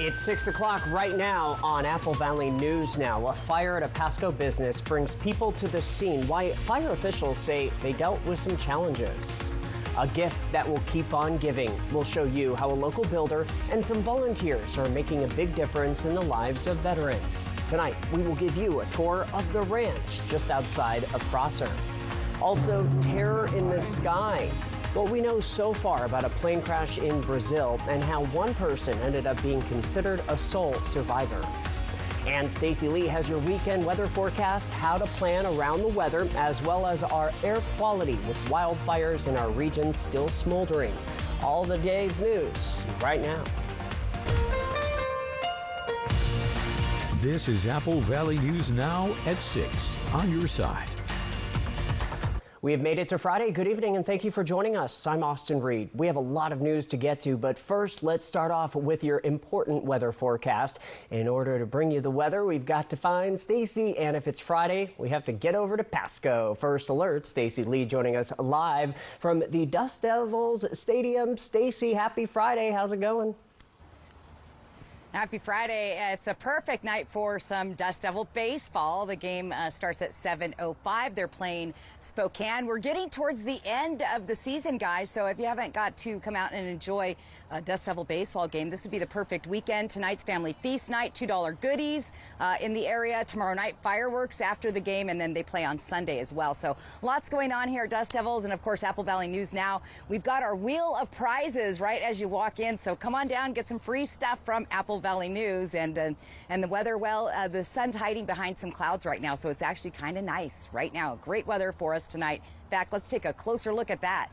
It's 6 o'clock right now on Apple Valley News Now. A fire at a Pasco business brings people to the scene. Why fire officials say they dealt with some challenges. A gift that will keep on giving. We'll show you how a local builder and some volunteers are making a big difference in the lives of veterans. Tonight, we will give you a tour of the ranch just outside of Prosser. Also, terror in the sky. What we know so far about a plane crash in Brazil and how one person ended up being considered a sole survivor. And Stacy Lee has your weekend weather forecast, how to plan around the weather, as well as our air quality with wildfires in our region still smoldering. All the day's news right now. This is Apple Valley News Now at 6 on your side. We have made it to Friday. Good evening and thank you for joining us. I'm Austin Reed. We have a lot of news to get to, but first let's start off with your important weather forecast. In order to bring you the weather, we've got to find Stacy, and if it's Friday, we have to get over to Pasco. First Alert, Stacy Lee joining us live from the Dust Devils Stadium. Stacy, happy Friday. How's it going? Happy Friday. It's a perfect night for some Dust Devil baseball. The game starts at 7:05. They're playing Spokane. We're getting towards the end of the season, guys, so if you haven't got to come out and enjoy a Dust Devil baseball game, this would be the perfect weekend. Tonight's family feast night, $2 goodies in the area. Tomorrow night, fireworks after the game, and then they play on Sunday as well. So lots going on here at Dust Devils, and of course, Apple Valley News Now. We've got our wheel of prizes right as you walk in, so come on down, get some free stuff from Apple Valley News. And the weather, well, the sun's hiding behind some clouds right now, so it's actually kind of nice right now. Great weather for us tonight. In fact, let's take a closer look at that.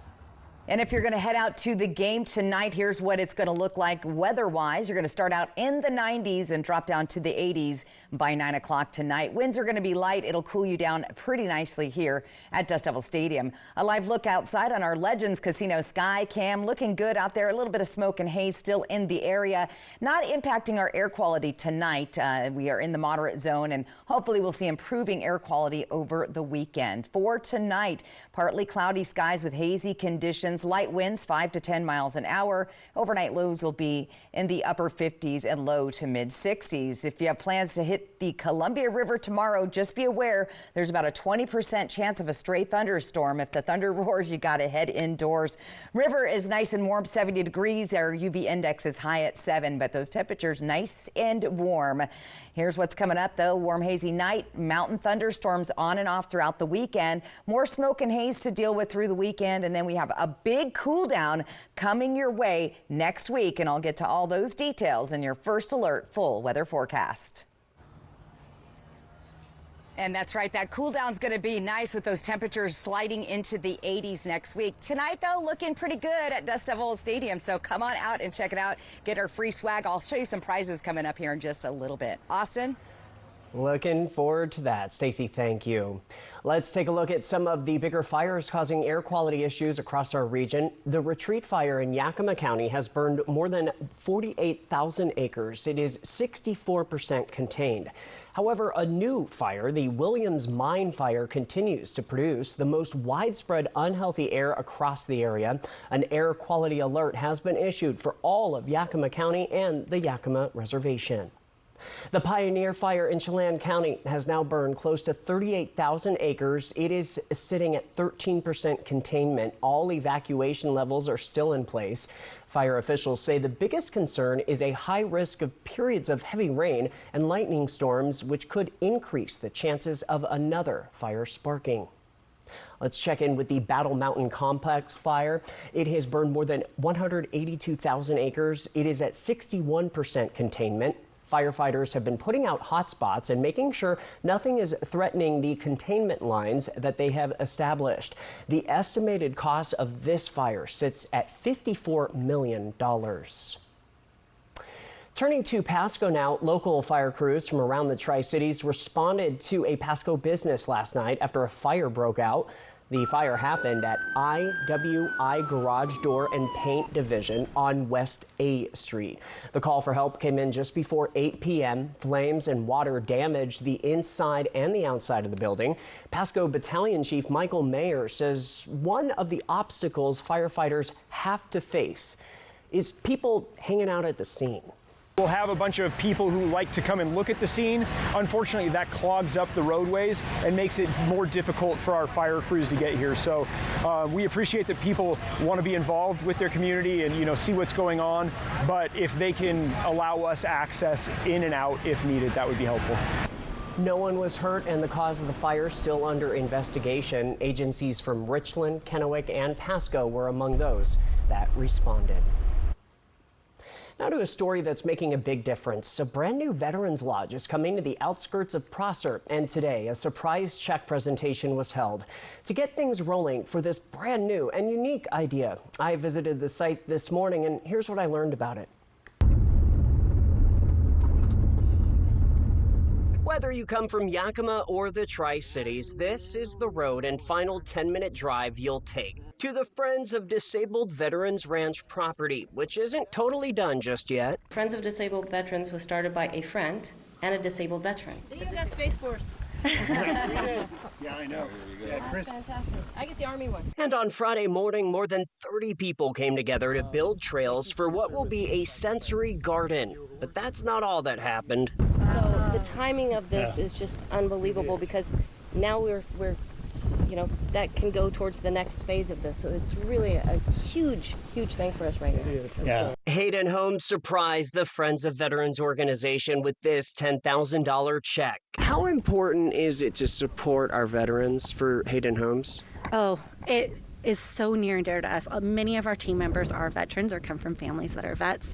And if you're going to head out to the game tonight, here's what it's going to look like weather-wise. You're going to start out in the 90s and drop down to the 80s by 9 o'clock tonight. Winds are going to be light. It'll cool you down pretty nicely here at Dust Devil Stadium. A live look outside on our Legends Casino sky cam. Looking good out there. A little bit of smoke and haze still in the area. Not impacting our air quality tonight. We are in the moderate zone, and hopefully we'll see improving air quality over the weekend. For tonight, partly cloudy skies with hazy conditions. Light winds 5 to 10 miles an hour. Overnight lows will be in the upper 50s and low to mid 60s. If you have plans to hit the Columbia River tomorrow, just be aware there's about a 20% chance of a stray thunderstorm. If the thunder roars, you got to head indoors. River is nice and warm, 70 degrees. Our UV index is high at 7, but those temperatures nice and warm. Here's what's coming up, though. Warm, hazy night, mountain thunderstorms on and off throughout the weekend. More smoke and haze to deal with through the weekend, and then we have a big cool down coming your way next week, and I'll get to all those details in your First Alert full weather forecast. And that's right, that cool down's going to be nice with those temperatures sliding into the 80s next week. Tonight, though, looking pretty good at Dust Devil Stadium, so come on out and check it out. Get our free swag. I'll show you some prizes coming up here in just a little bit. Austin? Looking forward to that. Stacy, thank you. Let's take a look at some of the bigger fires causing air quality issues across our region. The Retreat Fire in Yakima County has burned more than 48,000 acres. It is 64% contained. However, a new fire, the Williams Mine Fire, continues to produce the most widespread unhealthy air across the area. An air quality alert has been issued for all of Yakima County and the Yakima Reservation. The Pioneer Fire in Chelan County has now burned close to 38,000 acres. It is sitting at 13% containment. All evacuation levels are still in place. Fire officials say the biggest concern is a high risk of periods of heavy rain and lightning storms, which could increase the chances of another fire sparking. Let's check in with the Battle Mountain Complex fire. It has burned more than 182,000 acres. It is at 61% containment. Firefighters have been putting out hotspots and making sure nothing is threatening the containment lines that they have established. The estimated cost of this fire sits at $54 million. Turning to Pasco now, local fire crews from around the Tri-Cities responded to a Pasco business last night after a fire broke out. The fire happened at IWI Garage Door and Paint Division on West A Street. The call for help came in just before 8 p.m. Flames and water damaged the inside and the outside of the building. Pasco Battalion Chief Michael Mayer says one of the obstacles firefighters have to face is people hanging out at the scene. We'll have a bunch of people who like to come and look at the scene. Unfortunately, that clogs up the roadways and makes it more difficult for our fire crews to get here. So we appreciate that people want to be involved with their community and, see what's going on. But if they can allow us access in and out if needed, that would be helpful. No one was hurt, and the cause of the fire still under investigation. Agencies from Richland, Kennewick, and Pasco were among those that responded. Now to a story that's making a big difference. A brand new Veterans Lodge is coming to the outskirts of Prosser, and today a surprise check presentation was held to get things rolling for this brand new and unique idea. I visited the site this morning, and here's what I learned about it. Whether you come from Yakima or the Tri-Cities, this is the road and final 10-minute drive you'll take to the Friends of Disabled Veterans Ranch property, which isn't totally done just yet. Friends of Disabled Veterans was started by a friend and a disabled veteran. You got Space Force. Yeah, I know. Yeah, Chris. Fantastic. I get the Army one. And on Friday morning, more than 30 people came together to build trails for what will be a sensory garden. But that's not all that happened. So the timing of this is just unbelievable because now we're that can go towards the next phase of this. So it's really a huge thing for us right now. Yeah. Hayden Homes surprised the Friends of Veterans organization with this $10,000 check. How important is it to support our veterans for Hayden Homes? Oh, it is so near and dear to us. Many of our team members are veterans or come from families that are vets.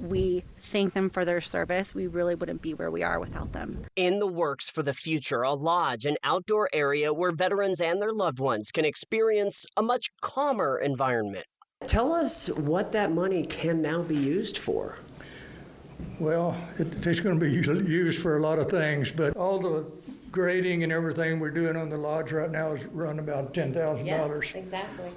We thank them for their service. We really wouldn't be where we are without them. In the works for the future, a lodge, an outdoor area where veterans and their loved ones can experience a much calmer environment. Tell us what that money can now be used for. Well, it's going to be used for a lot of things, but all the grading and everything we're doing on the lodge right now is run about $10,000. Yes, exactly.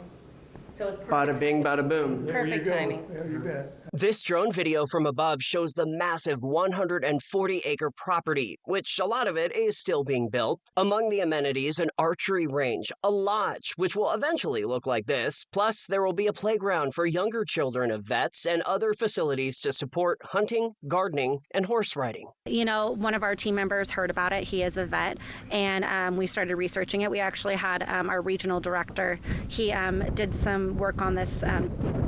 So it's perfect. Bada bing, bada boom. Perfect timing. Yeah, you bet. This drone video from above shows the massive 140-acre property, which a lot of it is still being built. Among the amenities, an archery range, a lodge, which will eventually look like this. Plus, there will be a playground for younger children of vets and other facilities to support hunting, gardening, and horse riding. One of our team members heard about it. He is a vet, and we started researching it. We actually had our regional director. He did some work on this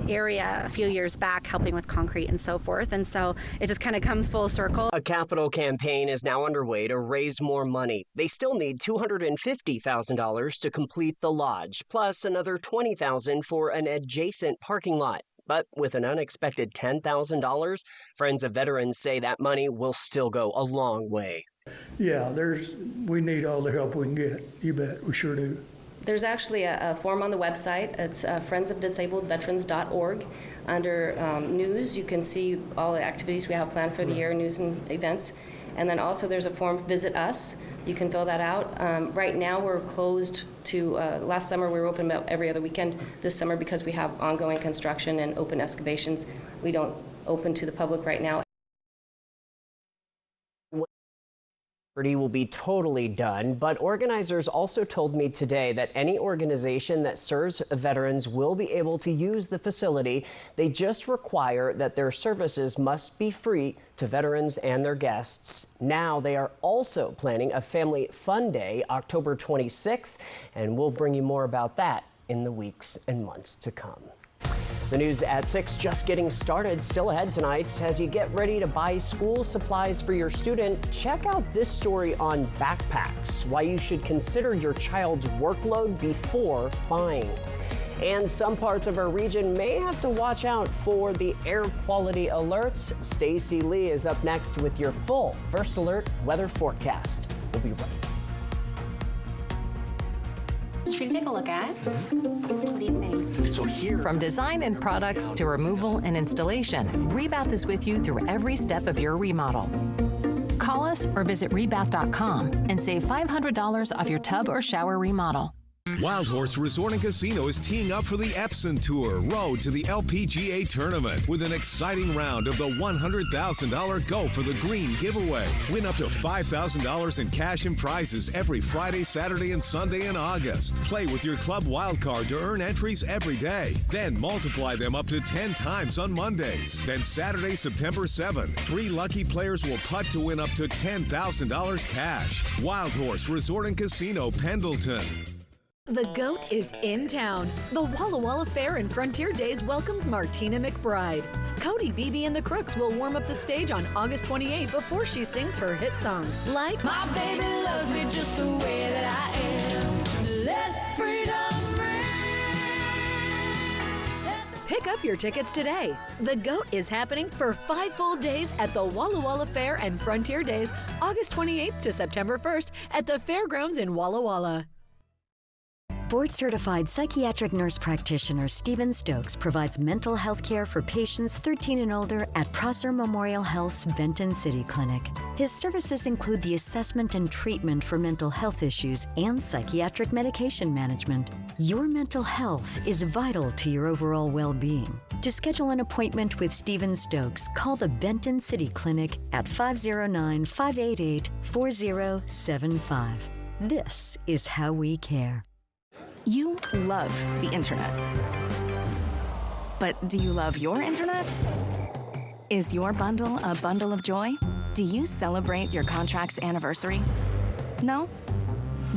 area a few years back, helping with concrete and so forth. And so it just kind of comes full circle. A capital campaign is now underway to raise more money. They still need $250,000 to complete the lodge, plus another $20,000 for an adjacent parking lot. But with an unexpected $10,000, Friends of Veterans say that money will still go a long way. Yeah, we need all the help we can get. You bet, we sure do. There's actually a form on the website. It's friendsofdisabledveterans.org. Under news, you can see all the activities we have planned for the year, news and events. And then also there's a form, Visit Us. You can fill that out. Right now we're closed to, last summer we were open about every other weekend. This summer, because we have ongoing construction and open excavations, we don't open to the public right now. Will be totally done, but organizers also told me today that any organization that serves veterans will be able to use the facility. They just require that their services must be free to veterans and their guests. Now they are also planning a family fun day October 26th, and we'll bring you more about that in the weeks and months to come. The news at 6 just getting started. Still ahead tonight, as you get ready to buy school supplies for your student, check out this story on backpacks, why you should consider your child's workload before buying. And some parts of our region may have to watch out for the air quality alerts. Stacy Lee is up next with your full First Alert weather forecast. We'll be right back. Should we take a look at? What do you think? So here, From design and products to removal and installation, Rebath is with you through every step of your remodel. Call us or visit rebath.com and save $500 off your tub or shower remodel. Wild Horse Resort and Casino is teeing up for the Epson Tour Road to the LPGA Tournament with an exciting round of the $100,000 Go for the Green giveaway. Win up to $5,000 in cash and prizes every Friday, Saturday, and Sunday in August. Play with your club wild card to earn entries every day. Then multiply them up to 10 times on Mondays. Then Saturday, September 7th, 3 lucky players will putt to win up to $10,000 cash. Wild Horse Resort and Casino, Pendleton. The GOAT is in town. The Walla Walla Fair and Frontier Days welcomes Martina McBride. Cody Beebe and the Crooks will warm up the stage on August 28th before she sings her hit songs like My baby loves me just the way that I am. Let freedom ring. Pick up your tickets today. The GOAT is happening for 5 full days at the Walla Walla Fair and Frontier Days, August 28th to September 1st at the Fairgrounds in Walla Walla. Board-certified psychiatric nurse practitioner Stephen Stokes provides mental health care for patients 13 and older at Prosser Memorial Health's Benton City Clinic. His services include the assessment and treatment for mental health issues and psychiatric medication management. Your mental health is vital to your overall well-being. To schedule an appointment with Stephen Stokes, call the Benton City Clinic at 509-588-4075. This is how we care. You love the internet. But do you love your internet? Is your bundle a bundle of joy? Do you celebrate your contract's anniversary? No?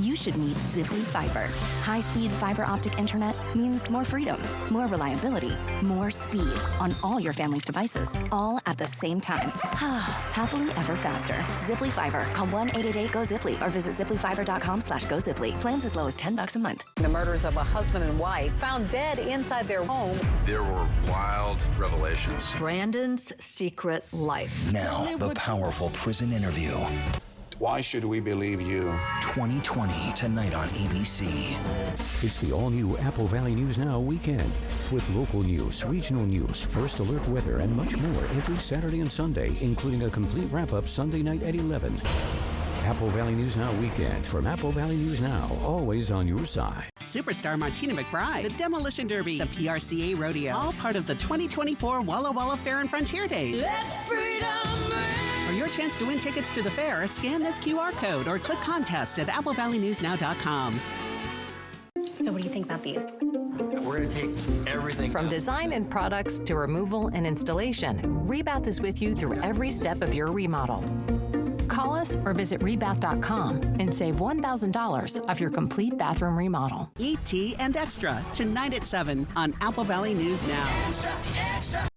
You should meet Ziply Fiber. High-speed fiber optic internet means more freedom, more reliability, more speed on all your family's devices, all at the same time. Happily ever faster. Ziply Fiber. Call 1-888-GO-ZIPLY or visit ziplyfiber.com/GoZiply. Plans as low as $10 a month. The murders of a husband and wife found dead inside their home. There were wild revelations. Brandon's secret life. Now, the powerful prison interview. Why should we believe you? 2020, tonight on ABC. It's the all-new Apple Valley News Now weekend with local news, regional news, first alert weather, and much more every Saturday and Sunday, including a complete wrap-up Sunday night at 11. Apple Valley News Now weekend from Apple Valley News Now, always on your side. Superstar Martina McBride, the Demolition Derby, the PRCA Rodeo, all part of the 2024 Walla Walla Fair and Frontier Days. Let freedom ring. For your chance to win tickets to the fair, scan this QR code or click contests at applevalleyNewsNow.com. So what do you think about these? We're going to take everything. From design and products to removal and installation, Rebath is with you through every step of your remodel. Call us or visit rebath.com and save $1,000 off your complete bathroom remodel. E.T. and Extra, tonight at 7 on Apple Valley News Now. Extra, extra.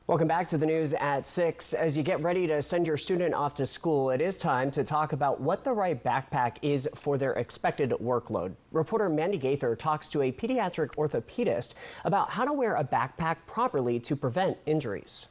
Welcome back to the news at 6. As you get ready to send your student off to school, it is time to talk about what the right backpack is for their expected workload. Reporter Mandy Gaither talks to a pediatric orthopedist about how to wear a backpack properly to prevent injuries.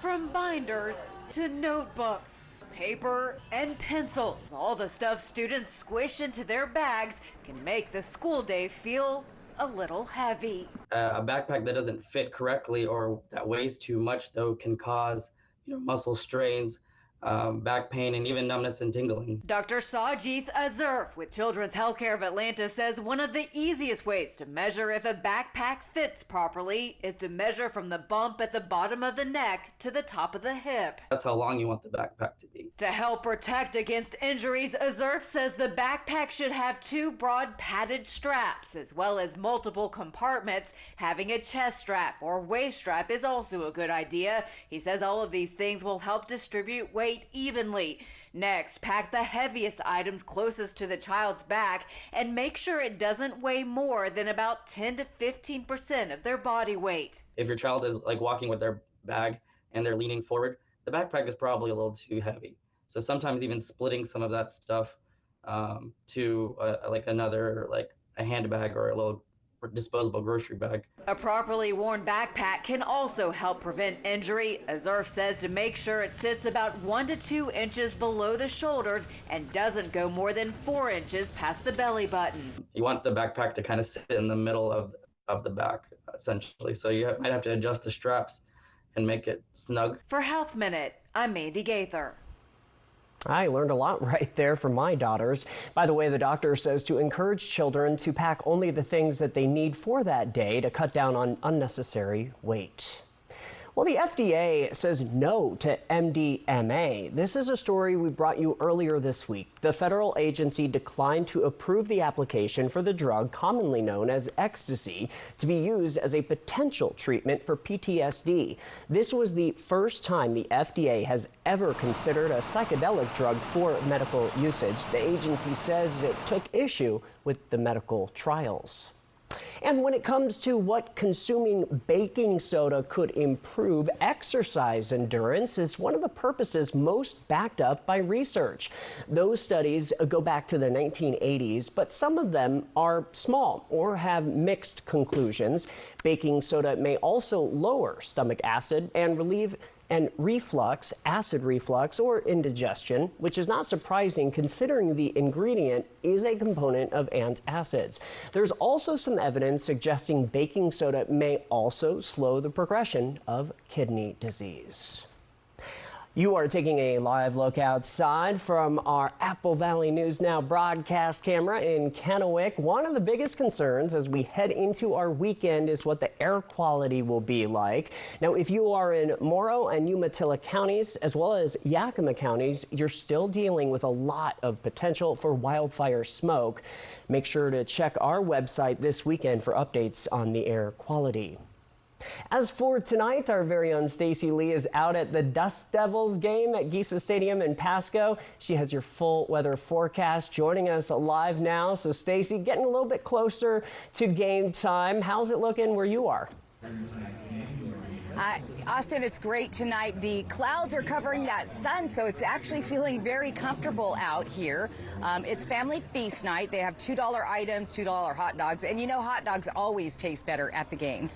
From binders to notebooks, paper and pencils, all the stuff students squish into their bags can make the school day feel a little heavy. A backpack that doesn't fit correctly or that weighs too much, though, can cause muscle strains, back pain, and even numbness and tingling. Dr. Sajith Azurf with Children's Healthcare of Atlanta says one of the easiest ways to measure if a backpack fits properly is to measure from the bump at the bottom of the neck to the top of the hip. That's how long you want the backpack to be. To help protect against injuries, Azurf says the backpack should have 2 broad padded straps as well as multiple compartments. Having a chest strap or waist strap is also a good idea. He says all of these things will help distribute weight evenly. Next, pack the heaviest items closest to the child's back and make sure it doesn't weigh more than about 10 to 15% of their body weight. If your child is walking with their bag and they're leaning forward, the backpack is probably a little too heavy. So sometimes even splitting some of that stuff to another, a handbag or a little disposable grocery bag. A properly worn backpack can also help prevent injury. Azurf says to make sure it sits about 1 to 2 inches below the shoulders and doesn't go more than 4 inches past the belly button. You want the backpack to kind of sit in the middle of the back, essentially. So you might have to adjust the straps and make it snug. For Health Minute, I'm Mandy Gaither. I learned a lot right there from my daughters. By the way, the doctor says to encourage children to pack only the things that they need for that day to cut down on unnecessary weight. Well, the FDA says no to MDMA. This is a story we brought you earlier this week. The federal agency declined to approve the application for the drug commonly known as ecstasy to be used as a potential treatment for PTSD. This was the first time the FDA has ever considered a psychedelic drug for medical usage. The agency says it took issue with the medical trials. And when it comes to what consuming baking soda could improve, exercise endurance is one of the purposes most backed up by research. Those studies go back to the 1980s, but some of them are small or have mixed conclusions. Baking soda may also lower stomach acid and relieve reflux, acid reflux, or indigestion, which is not surprising considering the ingredient is a component of antacids. There's also some evidence suggesting baking soda may also slow the progression of kidney disease. You are taking a live look outside from our Apple Valley News Now broadcast camera in Kennewick. One of the biggest concerns as we head into our weekend is what the air quality will be like. Now, if you are in Morrow and Umatilla counties, as well as Yakima counties, you're still dealing with a lot of potential for wildfire smoke. Make sure to check our website this weekend for updates on the air quality. As for tonight, our very own Stacy Lee is out at the Dust Devils game at Geisa Stadium in Pasco. She has your full weather forecast joining us live now. So Stacy, getting a little bit closer to game time. How's it looking where you are? Austin, it's great tonight. The clouds are covering that sun, so it's actually feeling very comfortable out here. It's family feast night. They have $2 items, $2 hot dogs, and you know hot dogs always taste better at the game.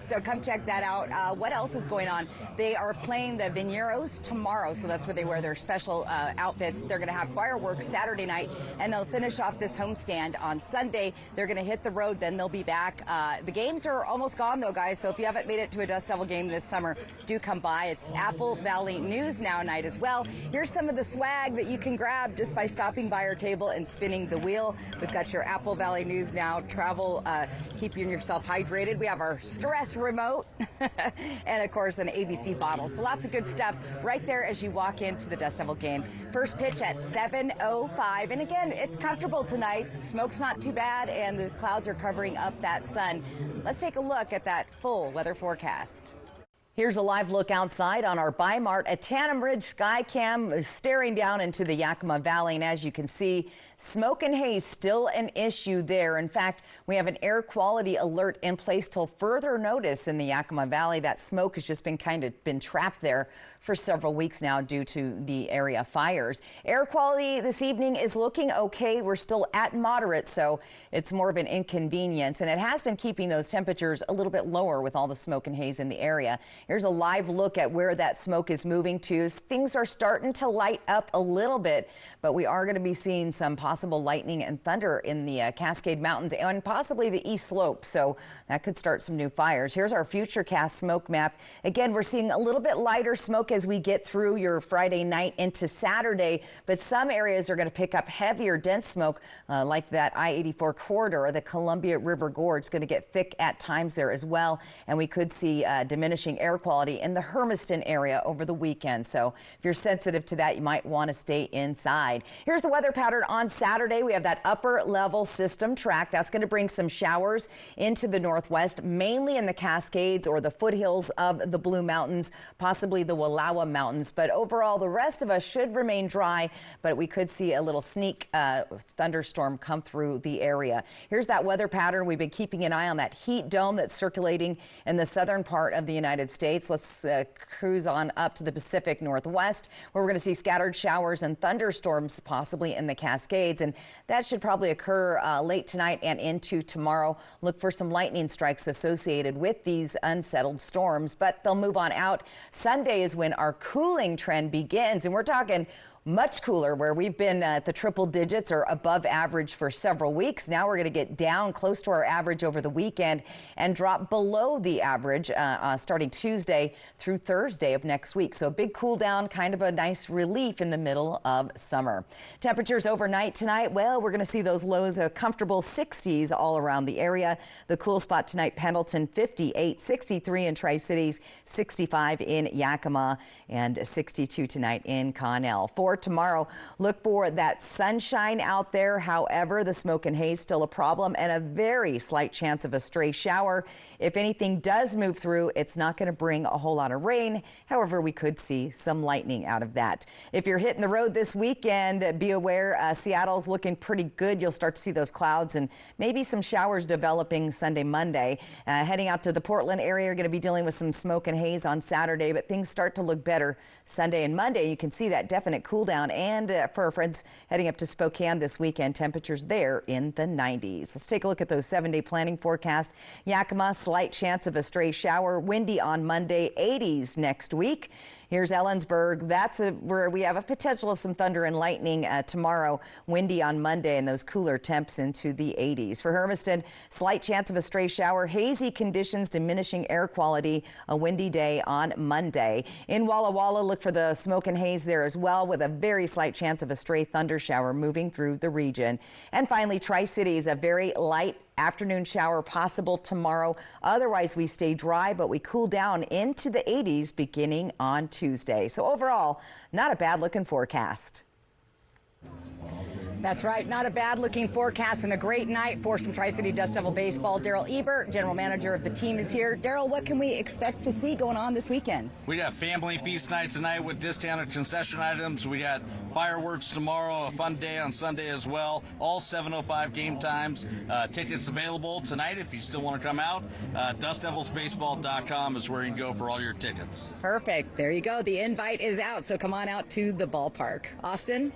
So come check that out. What else is going on? They are playing the Vineros tomorrow, so that's where they wear their special outfits. They're going to have fireworks Saturday night, and they'll finish off this homestand on Sunday. They're going to hit the road, then they'll be back. The games are almost gone, though, guys, so if you haven't made it to a Dust Devil game this summer, do come by. It's Apple Valley News Now night as well. Here's some of the swag that you can grab just by stopping by our table and spinning the wheel. We've got your Apple Valley News Now travel, keeping yourself hydrated. We have our stress remote and, of course, an ABC bottle. So lots of good stuff right there as you walk into the Dust Devil game. First pitch at 7:05. And again, it's comfortable tonight. Smoke's not too bad, and the clouds are covering up that sun. Let's take a look at that full weather forecast. Here's a live look outside on our Bi-Mart at Tannum Ridge Skycam, staring down into the Yakima Valley. And as you can see, smoke and haze still an issue there. In fact, we have an air quality alert in place till further notice in the Yakima Valley. That smoke has just been trapped there for several weeks now due to the area fires. Air quality this evening is looking okay. We're still at moderate, so it's more of an inconvenience, and it has been keeping those temperatures a little bit lower with all the smoke and haze in the area. Here's a live look at where that smoke is moving to. Things are starting to light up a little bit, but we are going to be seeing some possible lightning and thunder in the Cascade Mountains and possibly the east slope, so that could start some new fires. Here's our futurecast smoke map. Again, we're seeing a little bit lighter smoke as we get through your Friday night into Saturday, but some areas are going to pick up heavier, dense smoke like that I-84 corridor. The Columbia River Gorge is going to get thick at times there as well, and we could see diminishing air quality in the Hermiston area over the weekend. So if you're sensitive to that, you might want to stay inside. Here's the weather pattern on Saturday. We have that upper level system track. That's going to bring some showers into the northwest, mainly in the Cascades or the foothills of the Blue Mountains, possibly the Wallowa Mountains. But overall, the rest of us should remain dry, but we could see a little sneak thunderstorm come through the area. Here's that weather pattern. We've been keeping an eye on that heat dome that's circulating in the southern part of the United States. Let's cruise on up to the Pacific Northwest, where we're going to see scattered showers and thunderstorms possibly in the Cascades, and that should probably occur late tonight and into tomorrow. Look for some lightning strikes associated with these unsettled storms, but they'll move on out. Sunday is when our cooling trend begins, and we're talking much cooler, where we've been at the triple digits or above average for several weeks. Now we're going to get down close to our average over the weekend and drop below the average starting Tuesday through Thursday of next week. So a big cool down, kind of a nice relief in the middle of summer. Temperatures overnight tonight, well, we're going to see those lows, a comfortable 60s all around the area. The cool spot tonight, Pendleton 58, 63 in Tri-Cities, 65 in Yakima, and 62 tonight in Connell. For tomorrow, look for that sunshine out there. However, the smoke and haze still a problem and a very slight chance of a stray shower. If anything does move through, it's not going to bring a whole lot of rain. However, we could see some lightning out of that. If you're hitting the road this weekend, be aware Seattle's looking pretty good. You'll start to see those clouds and maybe some showers developing Sunday, Monday. Heading out to the Portland area, you're going to be dealing with some smoke and haze on Saturday, but things start to look better Sunday and Monday. You can see that definite cool down. And for our friends heading up to Spokane this weekend, temperatures there in the 90s. Let's take a look at those 7-day planning forecast. Yakima, slight chance of a stray shower, windy on Monday, 80s next week. Here's Ellensburg. That's where we have a potential of some thunder and lightning tomorrow. Windy on Monday and those cooler temps into the 80s. For Hermiston, slight chance of a stray shower, hazy conditions, diminishing air quality, a windy day on Monday. In Walla Walla, look for the smoke and haze there as well, with a very slight chance of a stray thunder shower moving through the region. And finally, Tri-Cities, a very light afternoon shower possible tomorrow. Otherwise, we stay dry, but we cool down into the 80s beginning on Tuesday. So overall, not a bad looking forecast. That's right. Not a bad looking forecast and a great night for some Tri-City Dust Devil baseball. Daryl Ebert, general manager of the team, is here. Daryl, what can we expect to see going on this weekend? We got family feast night tonight with discounted concession items. We got fireworks tomorrow, a fun day on Sunday as well. All 7:05 game times. Tickets available tonight if you still want to come out. DustDevilsBaseball.com is where you can go for all your tickets. Perfect. There you go. The invite is out, so come on out to the ballpark. Austin?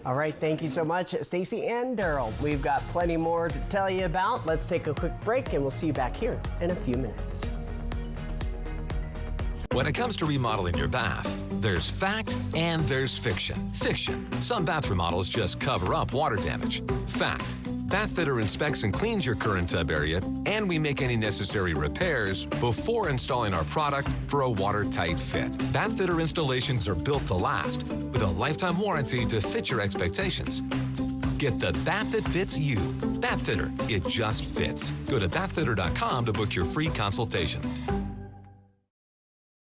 All right, thank you so much, Stacy and Daryl. We've got plenty more to tell you about. Let's take a quick break and we'll see you back here in a few minutes. When it comes to remodeling your bath, there's fact and there's fiction. Fiction. Some bath remodels just cover up water damage. Fact. Bathfitter inspects and cleans your current tub area, and we make any necessary repairs before installing our product for a watertight fit. Bathfitter installations are built to last, with a lifetime warranty to fit your expectations. Get the bath that fits you. Bathfitter, it just fits. Go to bathfitter.com to book your free consultation.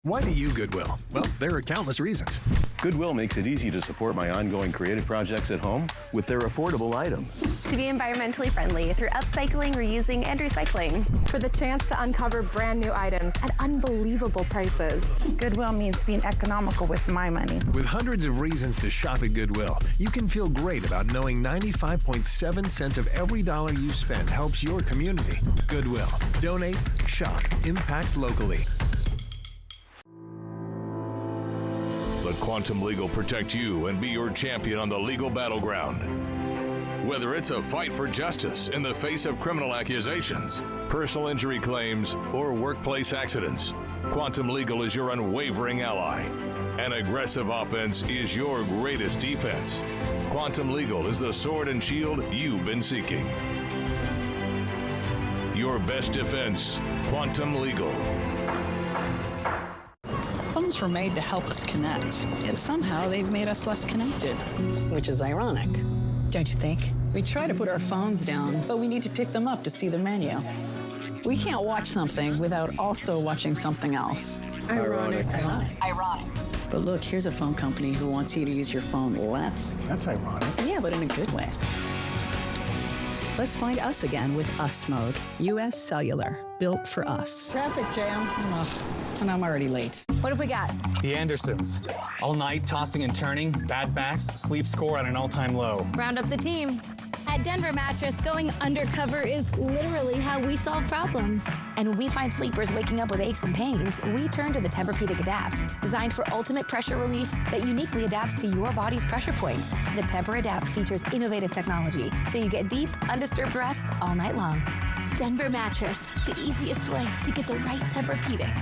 Why do you Goodwill? Well, there are countless reasons. Goodwill makes it easy to support my ongoing creative projects at home with their affordable items. To be environmentally friendly through upcycling, reusing, and recycling. For the chance to uncover brand new items at unbelievable prices. Goodwill means being economical with my money. With hundreds of reasons to shop at Goodwill, you can feel great about knowing 95.7 cents of every dollar you spend helps your community. Goodwill. Donate, shop, impact locally. Let Quantum Legal protect you and be your champion on the legal battleground. Whether it's a fight for justice in the face of criminal accusations, personal injury claims, or workplace accidents, Quantum Legal is your unwavering ally. An aggressive offense is your greatest defense. Quantum Legal is the sword and shield you've been seeking. Your best defense, Quantum Legal. Phones were made to help us connect, yet somehow they've made us less connected. Which is ironic. Don't you think? We try to put our phones down, but we need to pick them up to see the menu. We can't watch something without also watching something else. Ironic. Ironic. But look, here's a phone company who wants you to use your phone less. That's ironic. Yeah, but in a good way. Let's find us again with Us Mode. U.S. Cellular, built for us. Traffic jam. Ugh, and I'm already late. What have we got? The Andersons. All night, tossing and turning, bad backs, sleep score at an all-time low. Round up the team. At Denver Mattress, going undercover is literally how we solve problems. And when we find sleepers waking up with aches and pains, we turn to the Tempur-Pedic Adapt, designed for ultimate pressure relief that uniquely adapts to your body's pressure points. The Tempur Adapt features innovative technology, so you get deep, undisturbed rest all night long. Denver Mattress, the easiest way to get the right Tempur-Pedic.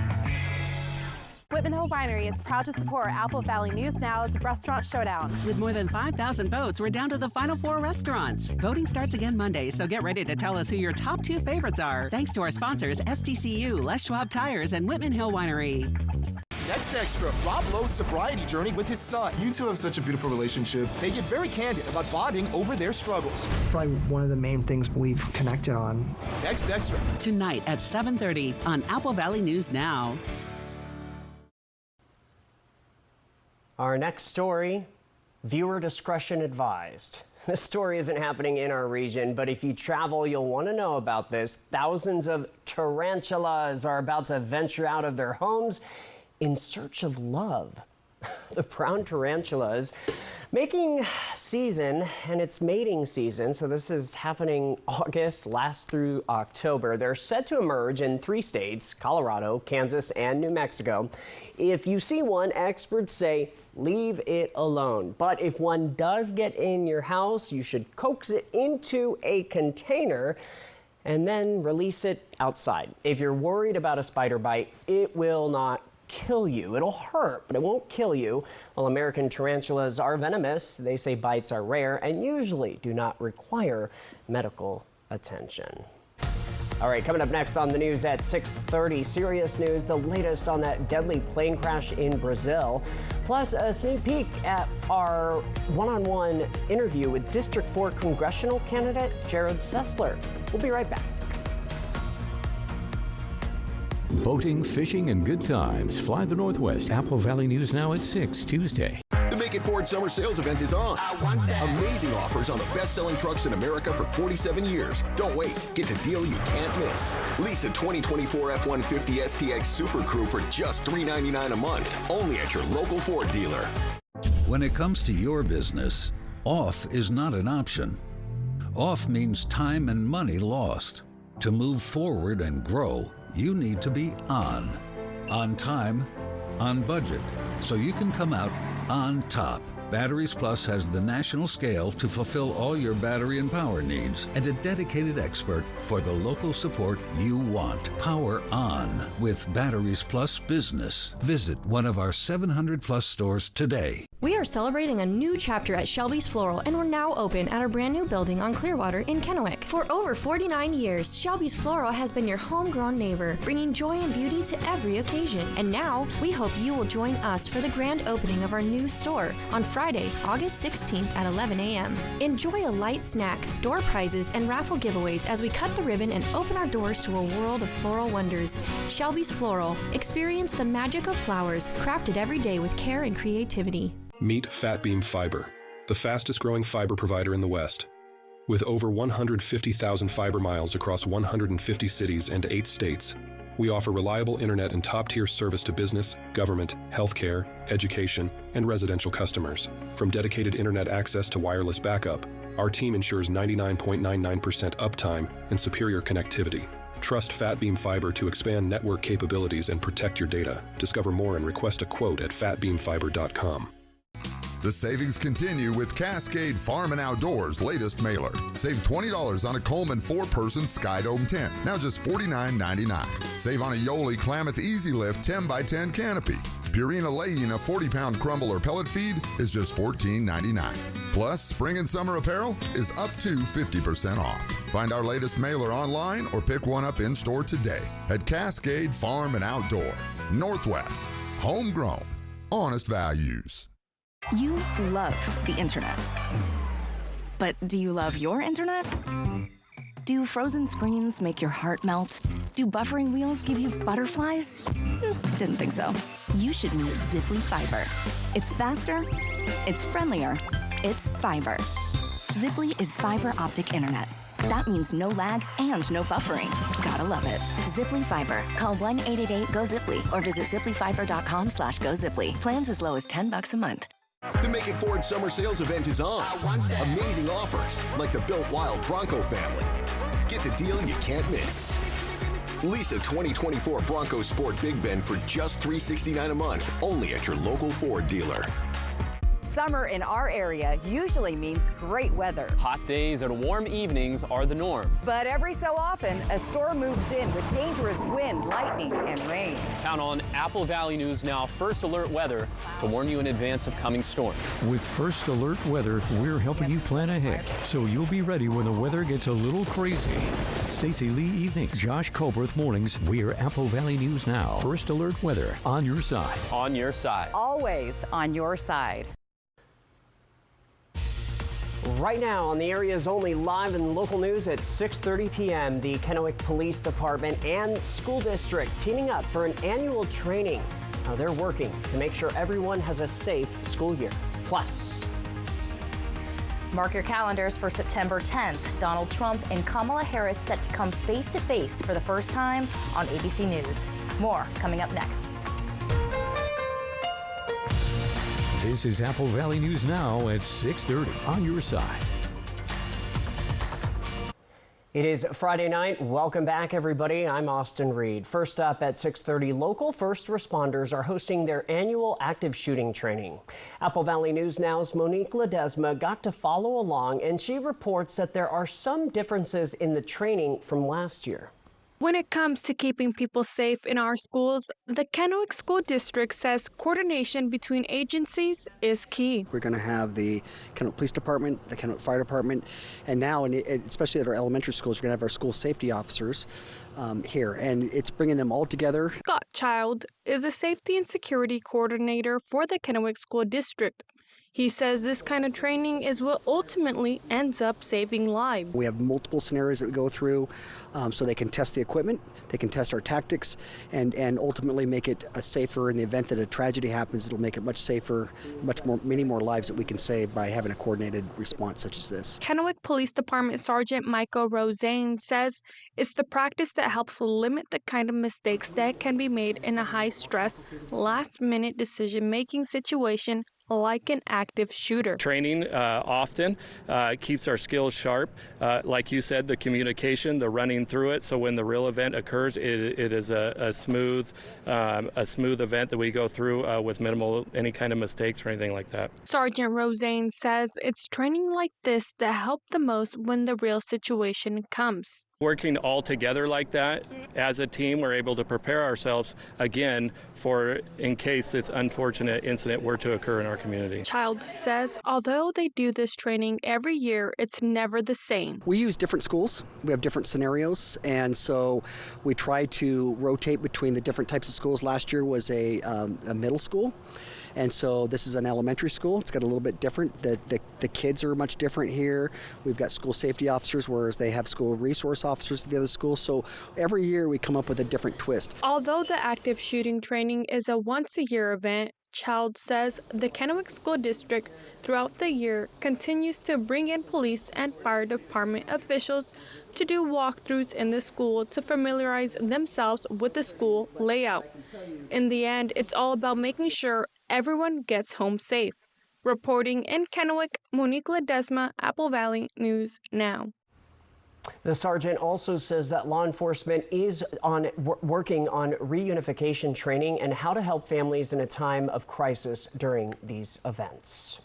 Whitman Hill Winery is proud to support Apple Valley News Now's Restaurant Showdown. With more than 5,000 votes, we're down to the final 4 restaurants. Voting starts again Monday, so get ready to tell us who your top 2 favorites are. Thanks to our sponsors, SDCU, Les Schwab Tires, and Whitman Hill Winery. Next Extra, Rob Lowe's sobriety journey with his son. You two have such a beautiful relationship. They get very candid about bonding over their struggles. Probably one of the main things we've connected on. Next Extra. Tonight at 7:30 on Apple Valley News Now. Our next story, viewer discretion advised. This story isn't happening in our region, but if you travel, you'll want to know about this. Thousands of tarantulas are about to venture out of their homes in search of love. The brown tarantulas making season, and it's mating season, so this is happening August, last through October. They're set to emerge in 3 states, Colorado, Kansas, and New Mexico. If you see one, experts say leave it alone. But if one does get in your house, you should coax it into a container and then release it outside. If you're worried about a spider bite, it will not kill you. It'll hurt, but it won't kill you. While American tarantulas are venomous, they say bites are rare and usually do not require medical attention. All right, coming up next on the news at 6:30, serious news, the latest on that deadly plane crash in Brazil, plus a sneak peek at our one-on-one interview with District 4 congressional candidate Jared Sessler. We'll be right back. Boating, fishing, and good times. Fly the Northwest. Apple Valley News Now at 6 Tuesday. The Make It Ford Summer Sales Event is on. Amazing offers on the best-selling trucks in America for 47 years. Don't wait. Get the deal you can't miss. Lease a 2024 F-150 STX Super Crew for just $399 a month. Only at your local Ford dealer. When it comes to your business, off is not an option. Off means time and money lost. To move forward and grow, you need to be on time, on budget, so you can come out on top. Batteries Plus has the national scale to fulfill all your battery and power needs and a dedicated expert for the local support you want. Power on with Batteries Plus Business. Visit one of our 700 plus stores today. We are celebrating a new chapter at Shelby's Floral, and we're now open at our brand new building on Clearwater in Kennewick. For over 49 years, Shelby's Floral has been your homegrown neighbor, bringing joy and beauty to every occasion. And now, we hope you will join us for the grand opening of our new store on Friday, August 16th at 11 a.m. Enjoy a light snack, door prizes, and raffle giveaways as we cut the ribbon and open our doors to a world of floral wonders. Shelby's Floral. Experience the magic of flowers, crafted every day with care and creativity. Meet Fat Beam Fiber, the fastest growing fiber provider in the West. With over 150,000 fiber miles across 150 cities and 8 states, we offer reliable internet and top-tier service to business, government, healthcare, education, and residential customers. From dedicated internet access to wireless backup, our team ensures 99.99% uptime and superior connectivity. Trust Fat Beam Fiber to expand network capabilities and protect your data. Discover more and request a quote at fatbeamfiber.com. The savings continue with Cascade Farm and Outdoors' latest mailer. Save $20 on a Coleman 4-person Skydome tent, now just $49.99. Save on a Yoli Klamath Easy Lift 10x10 canopy. Purina Layina 40-pound crumble or pellet feed is just $14.99. Plus, spring and summer apparel is up to 50% off. Find our latest mailer online or pick one up in-store today at Cascade Farm and Outdoor. Northwest. Homegrown. Honest values. You love the internet. But do you love your internet? Do frozen screens make your heart melt? Do buffering wheels give you butterflies? Didn't think so. You should meet Ziply Fiber. It's faster, it's friendlier, it's fiber. Ziply is fiber optic internet. That means no lag and no buffering. Gotta love it. Ziply Fiber. Call 1-888-GO-ZIPLY or visit ziplyfiber.com/GoZiply. Plans as low as $10 a month. The Make It Ford Summer Sales Event is on. Amazing offers, like the Built Wild Bronco family. Get the deal you can't miss. Lease a 2024 Bronco Sport Big Bend for just $369 a month, only at your local Ford dealer. Summer in our area usually means great weather. Hot days and warm evenings are the norm. But every so often, a storm moves in with dangerous wind, lightning, and rain. Count on Apple Valley News Now First Alert Weather to warn you in advance of coming storms. With First Alert Weather, we're helping you plan ahead, so you'll be ready when the weather gets a little crazy. Stacey Lee evenings, Josh Colberth mornings. We're Apple Valley News Now. First Alert Weather, on your side. On your side. Always on your side. Right now on the area's only live and local news at 6:30 p.m., the Kennewick Police Department and School District teaming up for an annual training. Now they're working to make sure everyone has a safe school year. Plus, mark your calendars for September 10th. Donald Trump and Kamala Harris set to come face to face for the first time on ABC News. More coming up next. This is Apple Valley News Now at 6:30 on your side. it is Friday night. Welcome back, everybody. I'm Austin Reed. First up at 6:30, local first responders are hosting their annual active shooting training. Apple Valley News Now's Monique Ledesma got to follow along, and she reports that there are some differences in the training from last year. When it comes to keeping people safe in our schools, the Kennewick School District says coordination between agencies is key. We're going to have the Kennewick Police Department, the Kennewick Fire Department, and now, especially at our elementary schools, we're going to have our school safety officers here, and it's bringing them all together. Scott Child is a safety and security coordinator for the Kennewick School District. He says this kind of training is what ultimately ends up saving lives. We have multiple scenarios that we go through so they can test the equipment, they can test our tactics, and ultimately make it safer in the event that a tragedy happens. It'll make it much safer, many more lives that we can save by having a coordinated response such as this. Kennewick Police Department Sergeant Michael Rosane says it's the practice that helps limit the kind of mistakes that can be made in a high-stress, last-minute decision-making situation like an active shooter. Training often keeps our skills sharp. Like you said, the communication, the running through it, so when the real event occurs, it is a smooth event that we go through with minimal any kind of mistakes or anything like that. Sergeant Rosane says it's training like this that help the most when the real situation comes. Working all together like that as a team, we're able to prepare ourselves again for in case this unfortunate incident were to occur in our community. Child says although they do this training every year, it's never the same. We use different schools. We have different scenarios, and so we try to rotate between the different types of schools. Last year was a middle school. And so this is an elementary school. It's got a little bit different. The kids are much different here. We've got school safety officers, whereas they have school resource officers at the other school. So every year we come up with a different twist. Although the active shooting training is a once-a-year event, Child says the Kennewick School District throughout the year continues to bring in police and fire department officials to do walkthroughs in the school to familiarize themselves with the school layout. In the end, it's all about making sure everyone gets home safe. Reporting in Kennewick, Monique Ledesma, Apple Valley News Now. The sergeant also says that law enforcement is working on reunification training and how to help families in a time of crisis during these events.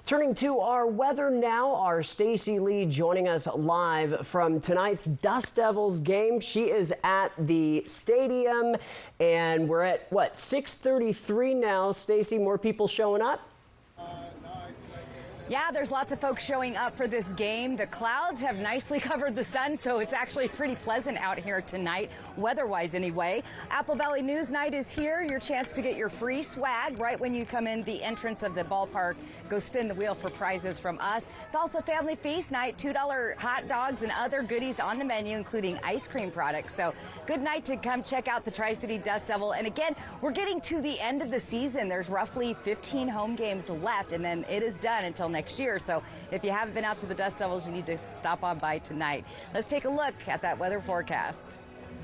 Turning to our weather now, our Stacey Lee joining us live from tonight's Dust Devils game. She is at the stadium, and we're at, 6:33 now. Stacey, more people showing up? Yeah, there's lots of folks showing up for this game. The clouds have nicely covered the sun, so it's actually pretty pleasant out here tonight, weather-wise anyway. Apple Valley News Night is here. Your chance to get your free swag right when you come in the entrance of the ballpark. Go spin the wheel for prizes from us. It's also Family Feast Night, $2 hot dogs and other goodies on the menu, including ice cream products. So good night to come check out the Tri-City Dust Devil. And again, we're getting to the end of the season. There's roughly 15 home games left, and then it is done until next year. So if you haven't been out to the Dust Devils, you need to stop on by tonight. Let's take a look at that weather forecast.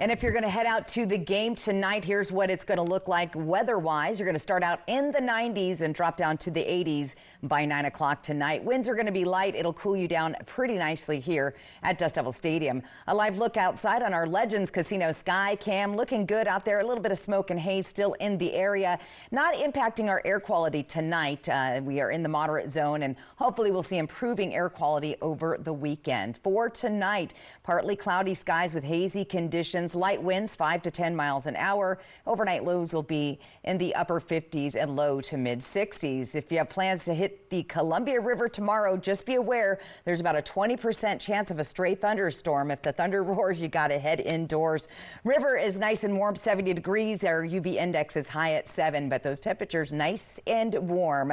And if you're going to head out to the game tonight, here's what it's going to look like weather-wise. You're going to start out in the 90s and drop down to the 80s by 9 o'clock tonight. Winds are going to be light. It'll cool you down pretty nicely here at Dust Devil Stadium. A live look outside on our Legends Casino sky cam. Looking good out there. A little bit of smoke and haze still in the area. Not impacting our air quality tonight. We are in the moderate zone, and hopefully we'll see improving air quality over the weekend. For tonight, partly cloudy skies with hazy conditions. Light winds 5 to 10 miles an hour. Overnight lows will be in the upper 50s and low to mid 60s. If you have plans to hit the Columbia River tomorrow, just be aware there's about a 20% chance of a stray thunderstorm. If the thunder roars, you got to head indoors. River is nice and warm, 70 degrees. Our UV index is high at 7, but those temperatures nice and warm.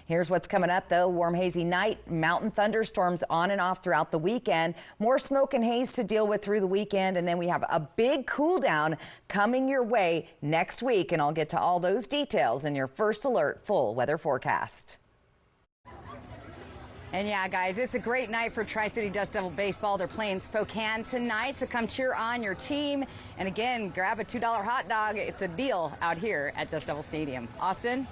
Here's what's coming up, though. Warm, hazy night, mountain thunderstorms on and off throughout the weekend. More smoke and haze to deal with through the weekend, and then we have a big cool down coming your way next week, and I'll get to all those details in your First Alert full weather forecast. And yeah, guys, it's a great night for Tri-City Dust Devil baseball. They're playing Spokane tonight, so come cheer on your team. And again, grab a $2 hot dog. It's a deal out here at Dust Devil Stadium. Austin?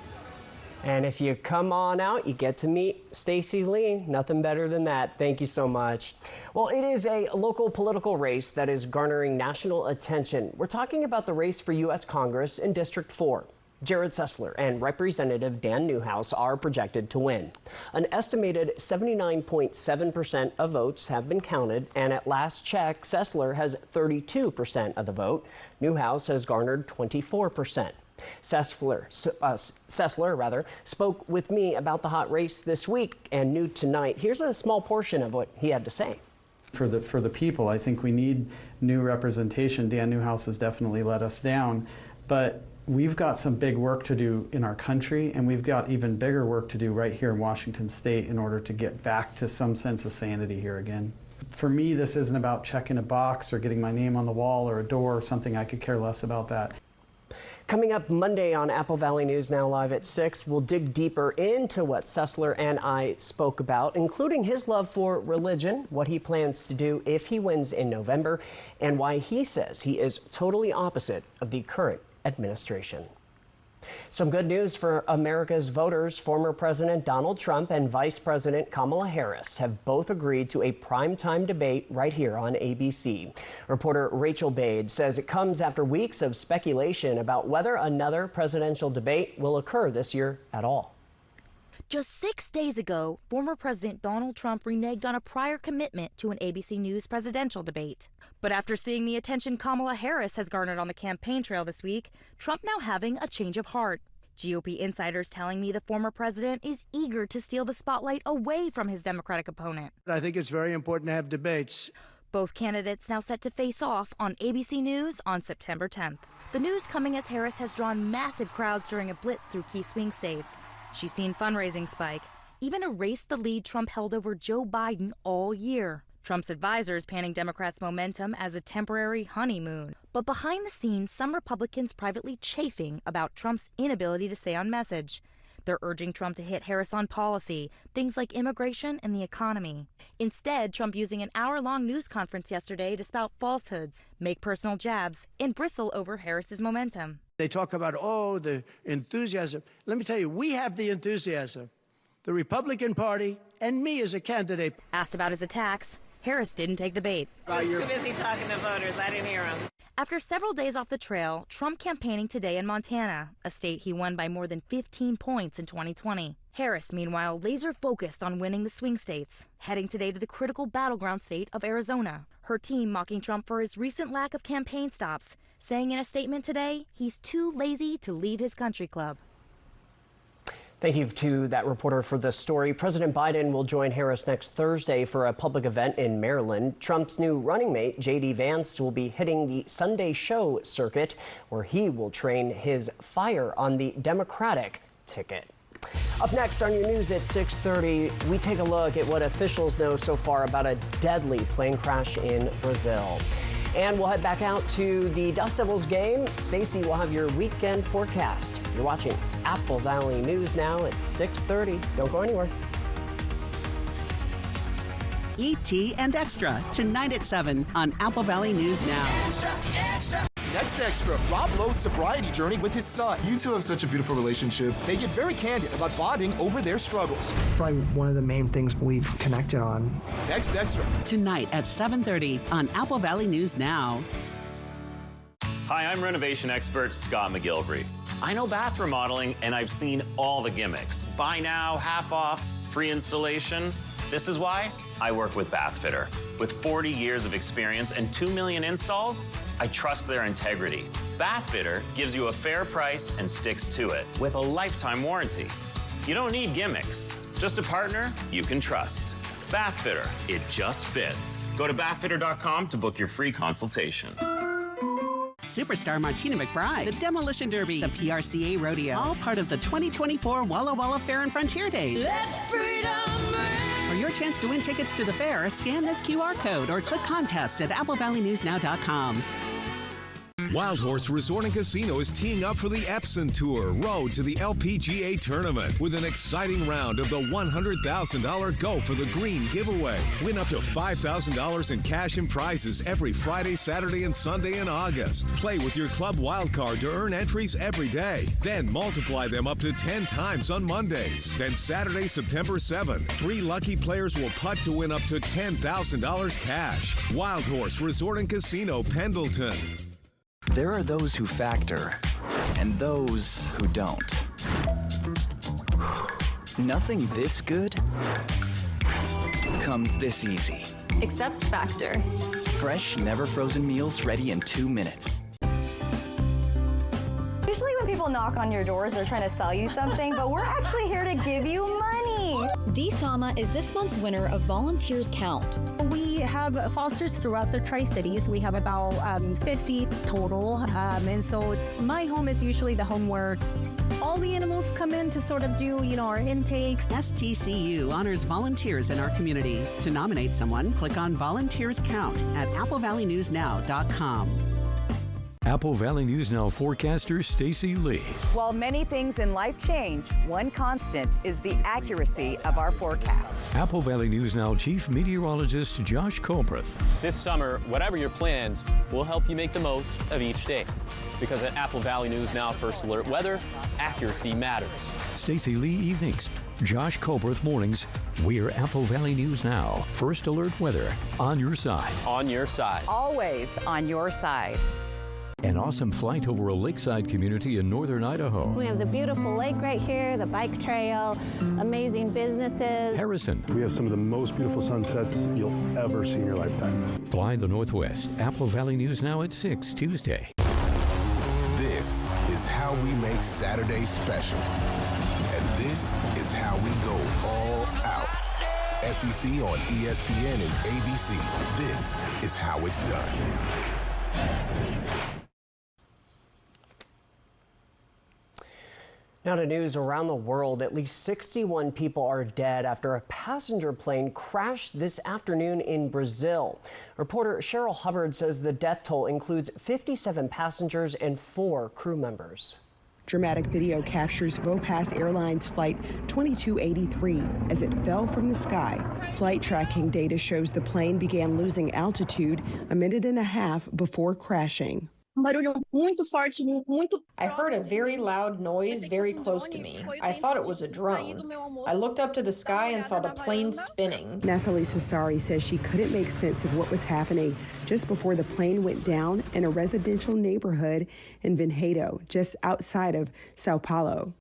And if you come on out, you get to meet Stacey Lee. Nothing better than that. Thank you so much. Well, it is a local political race that is garnering national attention. We're talking about the race for U.S. Congress in District 4. Jared Sessler and Representative Dan Newhouse are projected to win. An estimated 79.7% of votes have been counted, and at last check, Sessler has 32% of the vote. Newhouse has garnered 24%. Sessler spoke with me about the hot race this week and new tonight. Here's a small portion of what he had to say. For the people, I think we need new representation. Dan Newhouse has definitely let us down, but we've got some big work to do in our country, and we've got even bigger work to do right here in Washington State in order to get back to some sense of sanity here again. For me, this isn't about checking a box or getting my name on the wall or a door or something. I could care less about that. Coming up Monday on Apple Valley News Now Live at 6, we'll dig deeper into what Sessler and I spoke about, including his love for religion, what he plans to do if he wins in November, and why he says he is totally opposite of the current administration. Some good news for America's voters. Former President Donald Trump and Vice President Kamala Harris have both agreed to a primetime debate right here on ABC. Reporter Rachel Bade says it comes after weeks of speculation about whether another presidential debate will occur this year at all. Just 6 days ago, former President Donald Trump reneged on a prior commitment to an ABC News presidential debate. But after seeing the attention Kamala Harris has garnered on the campaign trail this week, Trump now having a change of heart. GOP insiders telling me the former president is eager to steal the spotlight away from his Democratic opponent. I think it's very important to have debates. Both candidates now set to face off on ABC News on September 10th. The news coming as Harris has drawn massive crowds during a blitz through key swing states. She's seen fundraising spike, even erased the lead Trump held over Joe Biden all year. Trump's advisors panning Democrats' momentum as a temporary honeymoon. But behind the scenes, some Republicans privately chafing about Trump's inability to stay on message. They're urging Trump to hit Harris on policy, things like immigration and the economy. Instead, Trump using an hour-long news conference yesterday to spout falsehoods, make personal jabs, and bristle over Harris's momentum. They talk about, the enthusiasm. Let me tell you, we have the enthusiasm. The Republican Party and me as a candidate. Asked about his attacks, Harris didn't take the bait. I was too busy talking to voters. I didn't hear him. After several days off the trail, Trump campaigning today in Montana, a state he won by more than 15 points in 2020. Harris, meanwhile, laser focused on winning the swing states, heading today to the critical battleground state of Arizona. Her team mocking Trump for his recent lack of campaign stops, saying in a statement today he's too lazy to leave his country club. Thank you to that reporter for this story. President Biden will join Harris next Thursday for a public event in Maryland. Trump's new running mate, J.D. Vance, will be hitting the Sunday show circuit, where he will train his fire on the Democratic ticket. Up next on your news at 6:30, we take a look at what officials know so far about a deadly plane crash in Brazil. And we'll head back out to the Dust Devils game. Stacey will have your weekend forecast. You're watching Apple Valley News Now at 6:30. Don't go anywhere. ET and Extra, tonight at 7 on Apple Valley News Now. Next Extra, Rob Lowe's sobriety journey with his son. You two have such a beautiful relationship. They get very candid about bonding over their struggles. Probably one of the main things we've connected on. Next Extra. Tonight at 7:30 on Apple Valley News Now. Hi, I'm renovation expert Scott McGilvery. I know bath remodeling, and I've seen all the gimmicks. Buy now, half off, free installation. This is why I work with Bathfitter. With 40 years of experience and 2 million installs, I trust their integrity. Bathfitter gives you a fair price and sticks to it with a lifetime warranty. You don't need gimmicks, just a partner you can trust. Bathfitter, it just fits. Go to bathfitter.com to book your free consultation. Superstar Martina McBride, the Demolition Derby, the PRCA Rodeo, all part of the 2024 Walla Walla Fair and Frontier Days. Let freedom ring. For your chance to win tickets to the fair, scan this QR code or click contest at applevalleynewsnow.com. Wild Horse Resort and Casino is teeing up for the Epson Tour Road to the LPGA Tournament with an exciting round of the $100,000 Go for the Green giveaway. Win up to $5,000 in cash and prizes every Friday, Saturday, and Sunday in August. Play with your club wildcard to earn entries every day. Then multiply them up to 10 times on Mondays. Then Saturday, September 7th, 3 lucky players will putt to win up to $10,000 cash. Wild Horse Resort and Casino, Pendleton. There are those who factor and those who don't. Nothing this good comes this easy. Except Factor. Fresh, never frozen meals ready in 2 minutes. Usually when people knock on your doors, they're trying to sell you something, but we're actually here to give you money. DSAMA is this month's winner of Volunteers Count. We have fosters throughout the Tri-Cities. We have about 50 total. And so my home is usually the home where all the animals come in to sort of do, our intakes. STCU honors volunteers in our community. To nominate someone, click on Volunteers Count at applevalleynewsnow.com. Apple Valley News Now forecaster Stacy Lee. While many things in life change, one constant is the accuracy of our forecast. Apple Valley News Now Chief Meteorologist Josh Colbreth. This summer, whatever your plans, we'll help you make the most of each day. Because at Apple Valley News Now First Alert Weather, accuracy matters. Stacy Lee evenings, Josh Colbreth mornings. We're Apple Valley News Now First Alert Weather, on your side. On your side. Always on your side. An awesome flight over a lakeside community in northern Idaho. We have the beautiful lake right here, the bike trail, amazing businesses. Harrison. We have some of the most beautiful sunsets you'll ever see in your lifetime. Fly the Northwest. Apple Valley News Now at 6 Tuesday. This is how we make Saturday special. And this is how we go all out. SEC on ESPN and ABC. This is how it's done. Now to news around the world. At least 61 people are dead after a passenger plane crashed this afternoon in Brazil. Reporter Cheryl Hubbard says the death toll includes 57 passengers and 4 crew members. Dramatic video captures Vopas Airlines Flight 2283 as it fell from the sky. Flight tracking data shows the plane began losing altitude a minute and a half before crashing. I heard a very loud noise very close to me. I thought it was a drone. I looked up to the sky and saw the plane spinning. Nathalie Sassari says she couldn't make sense of what was happening just before the plane went down in a residential neighborhood in Venado, just outside of Sao Paulo.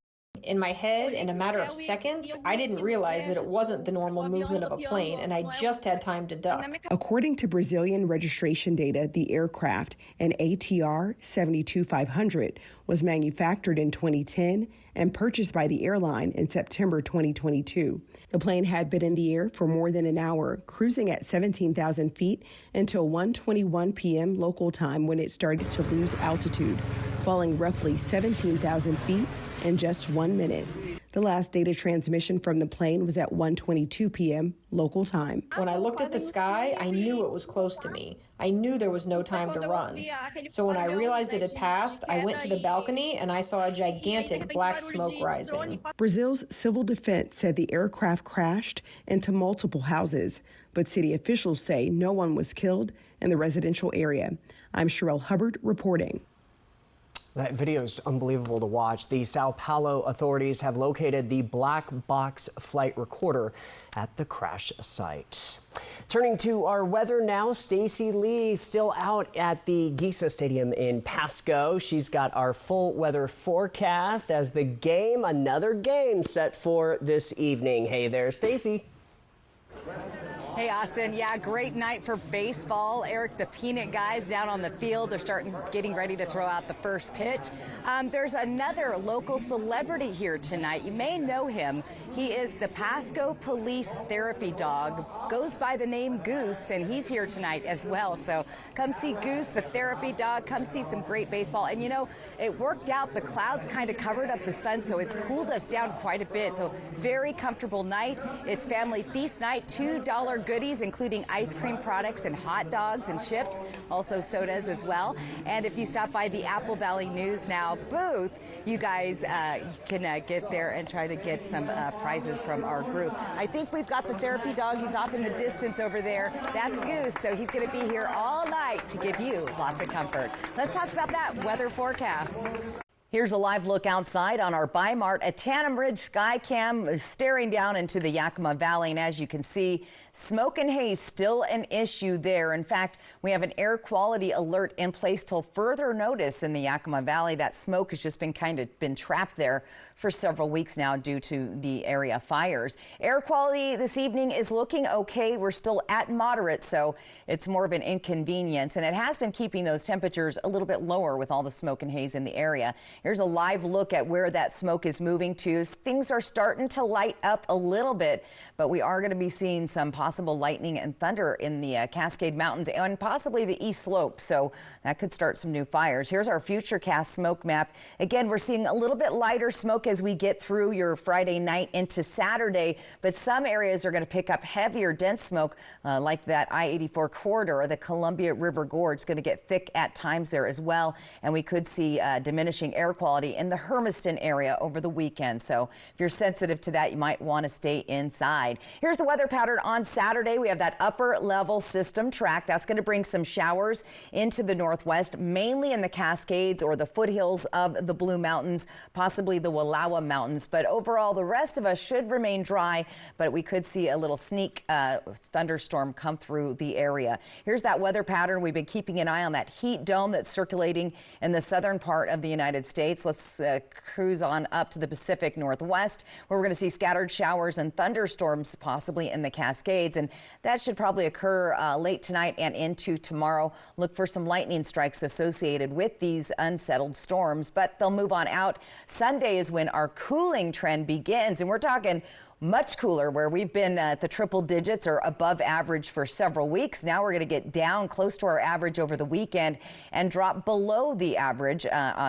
In my head, in a matter of seconds, I didn't realize that it wasn't the normal movement of a plane, and I just had time to duck. According to Brazilian registration data, the aircraft, an ATR 72500, was manufactured in 2010 and purchased by the airline in September 2022. The plane had been in the air for more than an hour, cruising at 17,000 feet until 1:21 p.m. local time when it started to lose altitude, falling roughly 17,000 feet in just 1 minute. The last data transmission from the plane was at 1:22 p.m. local time. When I looked at the sky, I knew it was close to me. I knew there was no time to run. So when I realized it had passed, I went to the balcony and I saw a gigantic black smoke rising. Brazil's civil defense said the aircraft crashed into multiple houses, but city officials say no one was killed in the residential area. I'm Sherelle Hubbard reporting. That video is unbelievable to watch. The Sao Paulo authorities have located the black box flight recorder at the crash site. Turning to our weather now, Stacy Lee still out at the Giza Stadium in Pasco. She's got our full weather forecast as another game set for this evening. Hey there, Stacy. Hey, Austin. Yeah, great night for baseball. Eric, the Peanut guys down on the field, they're getting ready to throw out the first pitch. There's another local celebrity here tonight. You may know him. He is the Pasco Police Therapy Dog. Goes by the name Goose, and he's here tonight as well. So come see Goose, the therapy dog. Come see some great baseball. And you know, it worked out. The clouds kind of covered up the sun, so it's cooled us down quite a bit. So very comfortable night. It's family feast night. $2 goodies, including ice cream products and hot dogs and chips, also sodas as well. And if you stop by the Apple Valley News Now booth, you guys can get there and try to get some prizes from our group. I think we've got the therapy dog. He's off in the distance over there. That's Goose, so he's going to be here all night to give you lots of comfort. Let's talk about that weather forecast. Here's a live look outside on our Bi-Mart at Tannum Ridge Skycam, staring down into the Yakima Valley. And as you can see, smoke and haze still an issue there. In fact, we have an air quality alert in place till further notice in the Yakima Valley. That smoke has just been trapped there for several weeks now due to the area fires. Air quality this evening is looking okay. We're still at moderate, so it's more of an inconvenience, and it has been keeping those temperatures a little bit lower with all the smoke and haze in the area. Here's a live look at where that smoke is moving to. Things are starting to light up a little bit, but we are going to be seeing some possible lightning and thunder in the Cascade Mountains and possibly the east slope, so that could start some new fires. Here's our futurecast smoke map. Again, we're seeing a little bit lighter smoke as we get through your Friday night into Saturday, but some areas are going to pick up heavier, dense smoke like that I-84 corridor. The Columbia River Gorge is going to get thick at times there as well, and we could see diminishing air quality in the Hermiston area over the weekend. So if you're sensitive to that, you might want to stay inside. Here's the weather pattern on Saturday. We have that upper level system track. That's going to bring some showers into the northwest, mainly in the Cascades or the foothills of the Blue Mountains, possibly the Wallowa Mountains. But overall, the rest of us should remain dry, but we could see a little sneak thunderstorm come through the area. Here's that weather pattern. We've been keeping an eye on that heat dome that's circulating in the southern part of the United States. Let's cruise on up to the Pacific Northwest, where we're going to see scattered showers and thunderstorms possibly in the Cascades, and that should probably occur late tonight and into tomorrow. Look for some lightning strikes associated with these unsettled storms, but they'll move on out. Sunday is when our cooling trend begins, and we're talking much cooler, where we've been at the triple digits or above average for several weeks. Now we're going to get down close to our average over the weekend and drop below the average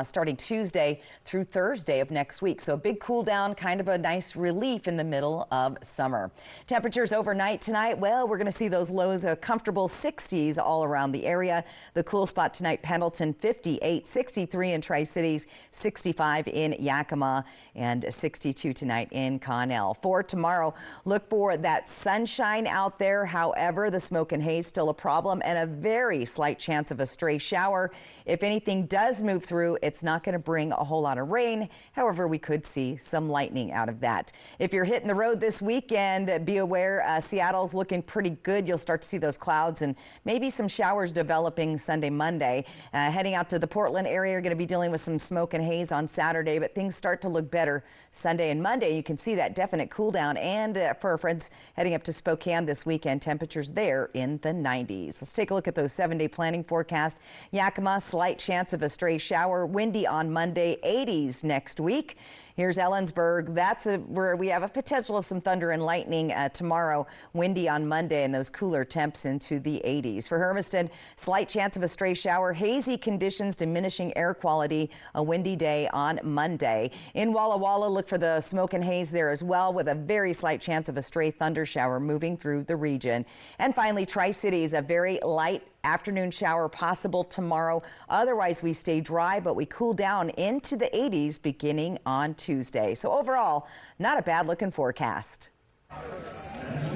starting Tuesday through Thursday of next week. So a big cool down, kind of a nice relief in the middle of summer. Temperatures overnight tonight, well, we're going to see those lows, a comfortable 60s all around the area. The cool spot tonight, Pendleton 58, 63 in Tri-Cities, 65 in Yakima, and 62 tonight in Connell. For tomorrow, look for that sunshine out there. However, the smoke and haze still a problem and a very slight chance of a stray shower. If anything does move through, it's not going to bring a whole lot of rain. However, we could see some lightning out of that. If you're hitting the road this weekend, be aware Seattle's looking pretty good. You'll start to see those clouds and maybe some showers developing Sunday, Monday. Heading out to the Portland area, you're going to be dealing with some smoke and haze on Saturday, but things start to look better Sunday and Monday. You can see that definite cool down. And for our friends heading up to Spokane this weekend, temperatures there in the 90s. Let's take a look at those 7-day planning forecast. Yakima, slight chance of a stray shower. Windy on Monday, 80s next week. Here's Ellensburg. That's where we have a potential of some thunder and lightning tomorrow. Windy on Monday, and those cooler temps into the 80s. For Hermiston, slight chance of a stray shower. Hazy conditions, diminishing air quality. A windy day on Monday. In Walla Walla, look for the smoke and haze there as well, with a very slight chance of a stray thunder shower moving through the region. And finally, Tri-Cities, a very light afternoon shower possible tomorrow. Otherwise, we stay dry, but we cool down into the 80s beginning on Tuesday. So overall, not a bad looking forecast.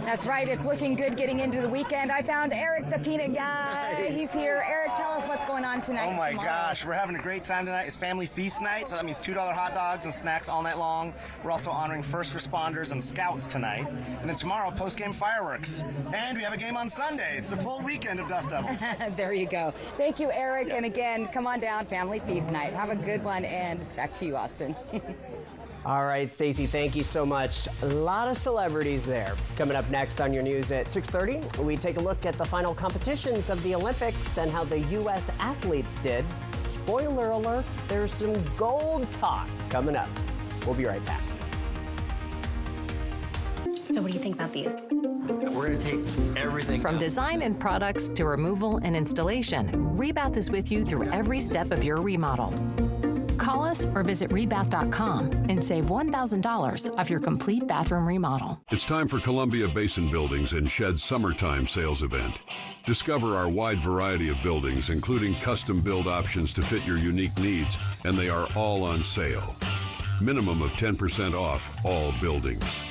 That's right. It's looking good getting into the weekend. I found Eric, the peanut guy. He's here. Eric, tell us what's going on tonight. Oh my gosh, we're having a great time tonight. It's family feast night, so that means $2 hot dogs and snacks all night long. We're also honoring first responders and scouts tonight. And then tomorrow, post-game fireworks. And we have a game on Sunday. It's a full weekend of Dust Devils. There you go. Thank you, Eric. And again, come on down, family feast night. Have a good one, and back to you, Austin. All right, Stacey, thank you so much. A lot of celebrities there. Coming up next on your news at 6:30, we take a look at the final competitions of the Olympics and how the U.S. athletes did. Spoiler alert, there's some gold talk coming up. We'll be right back. So what do you think about these? We're going to take everything from design and products to removal and installation. Rebath is with you through every step of your remodel. Call us or visit rebath.com and save $1,000 off your complete bathroom remodel. It's time for Columbia Basin Buildings and Shed's Summertime Sales Event. Discover our wide variety of buildings, including custom build options to fit your unique needs, and they are all on sale. Minimum of 10% off all buildings.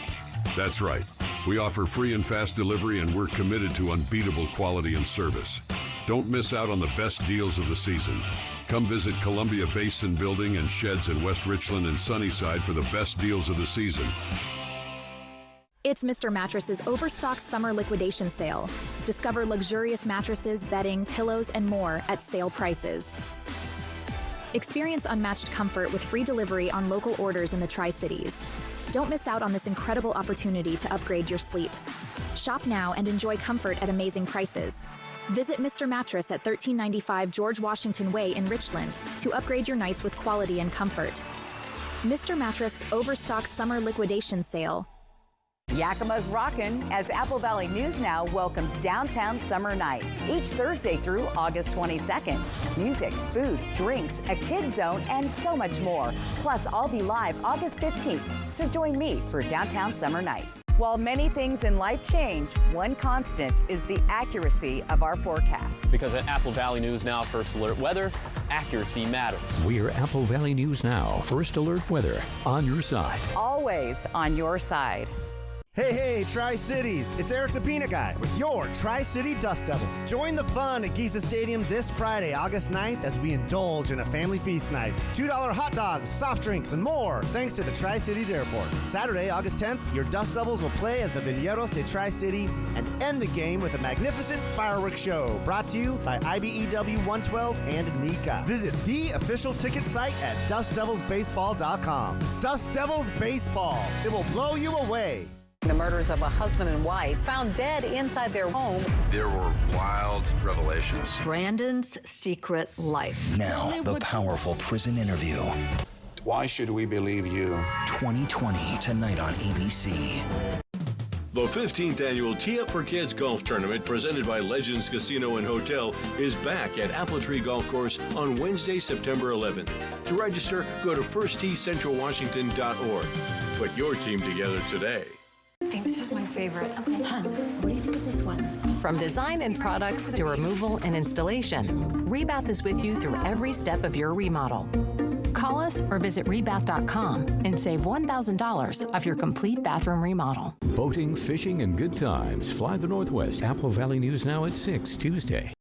That's right. We offer free and fast delivery, and we're committed to unbeatable quality and service. Don't miss out on the best deals of the season. Come visit Columbia Basin Building and Sheds in West Richland and Sunnyside for the best deals of the season. It's Mr. Mattress's Overstock Summer Liquidation Sale. Discover luxurious mattresses, bedding, pillows, and more at sale prices. Experience unmatched comfort with free delivery on local orders in the Tri-Cities. Don't miss out on this incredible opportunity to upgrade your sleep. Shop now and enjoy comfort at amazing prices. Visit Mr. Mattress at 1395 George Washington Way in Richland to upgrade your nights with quality and comfort. Mr. Mattress Overstock Summer Liquidation Sale. Yakima's rockin' as Apple Valley News Now welcomes Downtown Summer Nights each Thursday through August 22nd. Music, food, drinks, a kid zone, and so much more. Plus, I'll be live August 15th, so join me for Downtown Summer Night. While many things in life change, one constant is the accuracy of our forecast. Because at Apple Valley News Now First Alert Weather, accuracy matters. We're Apple Valley News Now First Alert Weather, on your side. Always on your side. Hey, Tri-Cities! It's Eric the Peanut Guy with your Tri-City Dust Devils. Join the fun at Giza Stadium this Friday, August 9th, as we indulge in a family feast night. $2 hot dogs, soft drinks, and more, thanks to the Tri-Cities Airport. Saturday, August 10th, your Dust Devils will play as the Vineros de Tri-City and end the game with a magnificent fireworks show brought to you by IBEW 112 and NICA. Visit the official ticket site at DustDevilsBaseball.com. Dust Devils Baseball. It will blow you away. The murders of a husband and wife found dead inside their home. There were wild revelations. Brandon's secret life. Now, the powerful prison interview. Why should we believe you? 2020, tonight on ABC. The 15th annual Tee Up for Kids Golf Tournament presented by Legends Casino and Hotel is back at Apple Tree Golf Course on Wednesday, September 11th. To register, go to firstteecentralwashington.org. Put your team together today. I think this is my favorite. Okay, hon, what do you think of this one? From design and products to removal and installation, Rebath is with you through every step of your remodel. Call us or visit rebath.com and save $1,000 off your complete bathroom remodel. Boating, fishing, and good times. Fly the Northwest. Apple Valley News Now at 6 Tuesday.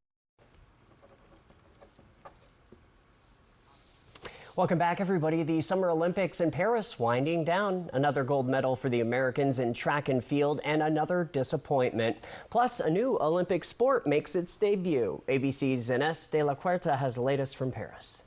Welcome back, everybody. The Summer Olympics in Paris winding down. Another gold medal for the Americans in track and field, and another disappointment. Plus, a new Olympic sport makes its debut. ABC's Ines de la Cuerta has the latest from Paris.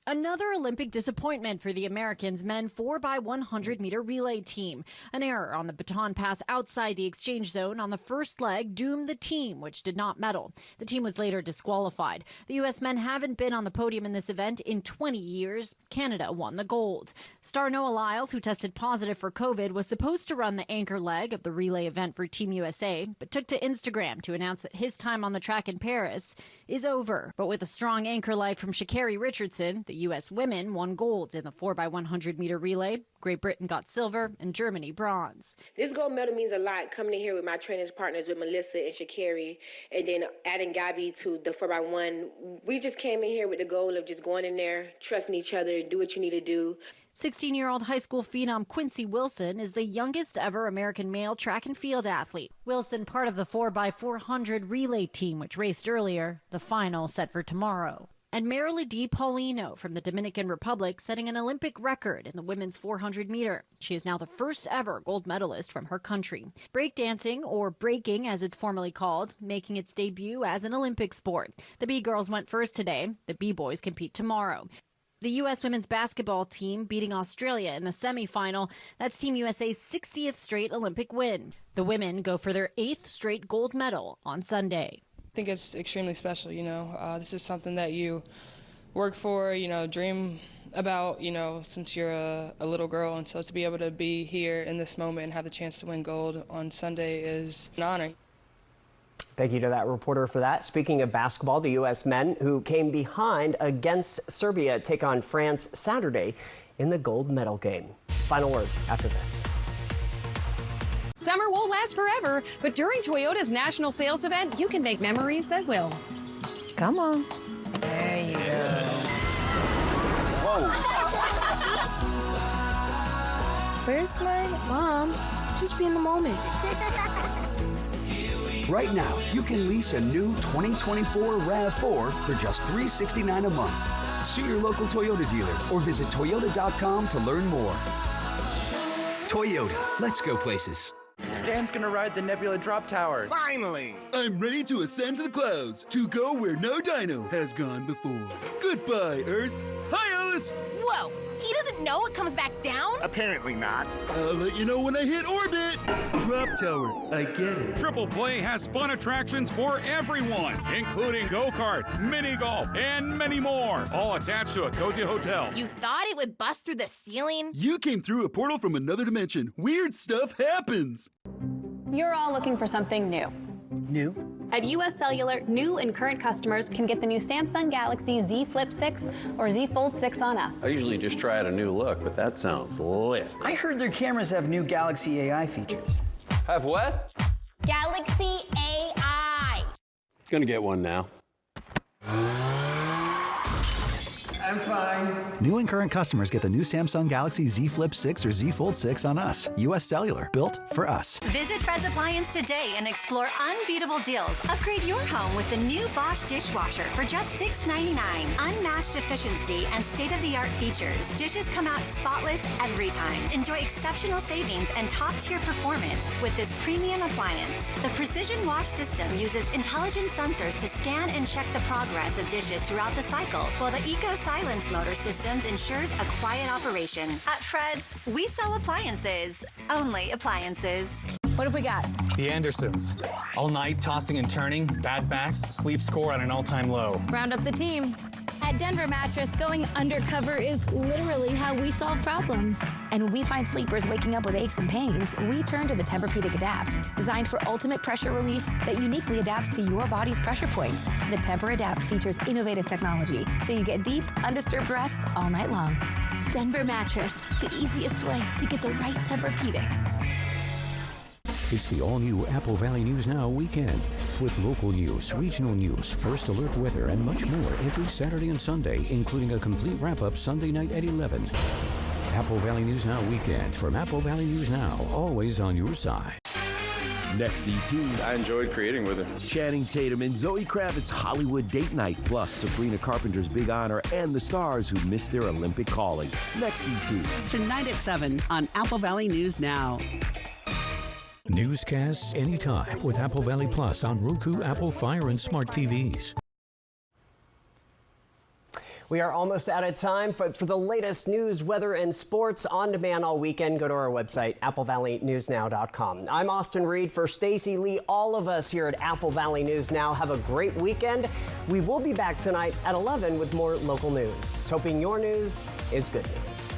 Another Olympic disappointment for the Americans' men 4x100-meter relay team. An error on the baton pass outside the exchange zone on the first leg doomed the team, which did not medal. The team was later disqualified. The U.S. men haven't been on the podium in this event in 20 years. Canada won the gold. Star Noah Lyles, who tested positive for COVID, was supposed to run the anchor leg of the relay event for Team USA, but took to Instagram to announce that his time on the track in Paris is over. But with a strong anchor leg from Sha'Carri Richardson, the The U.S. women won gold in the 4x100 meter relay. Great Britain got silver and Germany bronze. This gold medal means a lot, coming in here with my training partners, with Melissa and Sha'Carri, and then adding Gabby to the 4x1. We just came in here with the goal of just going in there, trusting each other, do what you need to do. 16-year-old high school phenom Quincy Wilson is the youngest ever American male track and field athlete. Wilson part of the 4x400 relay team, which raced earlier, the final set for tomorrow. And Marilee D. Paulino from the Dominican Republic setting an Olympic record in the women's 400 meter. She is now the first ever gold medalist from her country. Breakdancing, or breaking as it's formally called, making its debut as an Olympic sport. The B-girls went first today. The B-boys compete tomorrow. The U.S. women's basketball team beating Australia in the semifinal. That's Team USA's 60th straight Olympic win. The women go for their 8th straight gold medal on Sunday. I think it's extremely special, This is something that you work for, dream about, since you're a little girl. And so to be able to be here in this moment and have the chance to win gold on Sunday is an honor. Thank you to that reporter for that. Speaking of basketball, the U.S. men who came behind against Serbia take on France Saturday in the gold medal game. Final word after this. Summer won't last forever, but during Toyota's national sales event, you can make memories that will. Come on. There you go. Whoa. Where's my mom? Just be in the moment. Right now, you can lease a new 2024 RAV4 for just $369 a month. See your local Toyota dealer or visit Toyota.com to learn more. Toyota, let's go places. Stan's gonna ride the Nebula Drop Tower. Finally! I'm ready to ascend to the clouds, to go where no dino has gone before. Goodbye, Earth. Hi, Alice! Whoa! He doesn't know it comes back down? Apparently not. I'll let you know when I hit orbit. Drop Tower, I get it. Triple Play has fun attractions for everyone, including go-karts, mini golf, and many more, all attached to a cozy hotel. You thought it would bust through the ceiling? You came through a portal from another dimension. Weird stuff happens. You're all looking for something new. New? At US Cellular, new and current customers can get the new Samsung Galaxy Z Flip 6 or Z Fold 6 on us. I usually just try out a new look, but that sounds lit. I heard their cameras have new Galaxy AI features. Have what? Galaxy AI. Gonna get one now. I'm fine. New and current customers get the new Samsung Galaxy Z Flip 6 or Z Fold 6 on us. US Cellular, built for us. Visit Fred's Appliance today and explore unbeatable deals. Upgrade your home with the new Bosch dishwasher for just $6.99. Unmatched efficiency and state-of-the-art features. Dishes come out spotless every time. Enjoy exceptional savings and top-tier performance with this premium appliance. The Precision Wash system uses intelligent sensors to scan and check the progress of dishes throughout the cycle, while the Eco Silence motor systems ensures a quiet operation. At Fred's, we sell appliances. Only appliances. What have we got? The Andersons. All night, tossing and turning, bad backs, sleep score at an all-time low. Round up the team. At Denver Mattress, going undercover is literally how we solve problems. And when we find sleepers waking up with aches and pains, we turn to the Tempur-Pedic Adapt, designed for ultimate pressure relief that uniquely adapts to your body's pressure points. The Tempur-Adapt features innovative technology, so you get deep, undisturbed rest all night long. Denver Mattress, the easiest way to get the right Tempur-Pedic. It's the all-new Apple Valley News Now weekend with local news, regional news, first alert weather, and much more every Saturday and Sunday, including a complete wrap-up Sunday night at 11. Apple Valley News Now weekend from Apple Valley News Now, always on your side. Next ET. I enjoyed creating with her. Channing Tatum and Zoe Kravitz's Hollywood Date Night, plus Sabrina Carpenter's Big Honor and the stars who missed their Olympic calling. Next ET. Tonight at 7 on Apple Valley News Now. Newscasts anytime with Apple Valley Plus on Roku, Apple Fire, and smart TVs. We are almost out of time. For the latest news, weather, and sports on demand all weekend, go to our website, applevalleynewsnow.com. I'm Austin Reed for Stacy Lee. All of us here at Apple Valley News Now have a great weekend. We will be back tonight at 11 with more local news. Hoping your news is good news.